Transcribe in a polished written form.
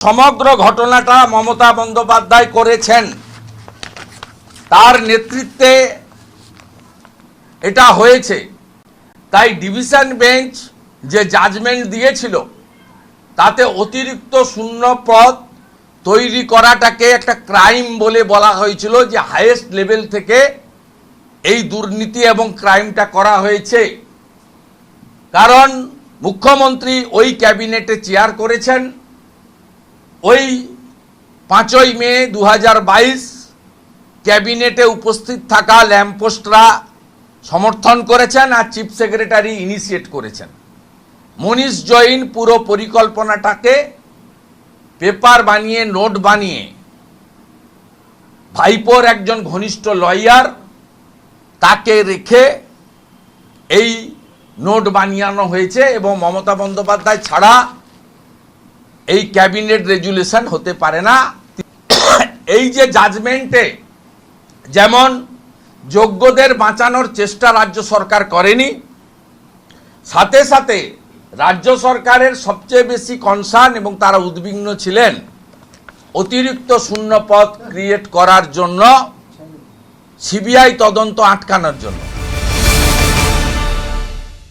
সমগ্র ঘটনাটা মমতা বন্দ্যোপাধ্যায় করেছেন, তার নেতৃত্বে এটা হয়েছে। তাই ডিভিশন বেঞ্চ যে জাজমেন্ট দিয়েছিল তাতে অতিরিক্ত শূন্য পদ তৈরি করাটাকে একটা ক্রাইম বলে বলা হয়েছিল, যে হাইয়েস্ট লেভেল থেকে এই দুর্নীতি এবং ক্রাইমটা করা হয়েছে। কারণ মুখ্যমন্ত্রী ওই ক্যাবিনেটে চেয়ার করেছেন। ওই 5ই মে 2022 ক্যাবিনেটে উপস্থিত থাকা ল্যাম্পপোস্টরা সমর্থন করেছেন আর চিফ সেক্রেটারি ইনিশিয়েট করেছেন। মনীষ জৈন পুরো পরিকল্পনাটাকে পেপার বানিয়ে, নোট বানিয়ে, ভাইপোর একজন ঘনিষ্ঠ লয়ার তাকে রেখে এই নোট বানিয়ানো হয়েছে এবং মমতা বন্দ্যোপাধ্যায় ছাড়া এই ক্যাবিনেট রেজুলেশন হতে পারে না। এই যে জাজমেন্টে যেমন যোগ্যদের বাঁচানোর চেষ্টা রাজ্য সরকার করেনি, সাথে সাথে রাজ্য সরকারের সবচেয়ে বেশি কনসার্ন এবং তারা উদ্বিগ্ন ছিলেন অতিরিক্ত শূন্য পদ ক্রিয়েট করার জন্য, সিবিআই তদন্ত আটকানোর জন্য।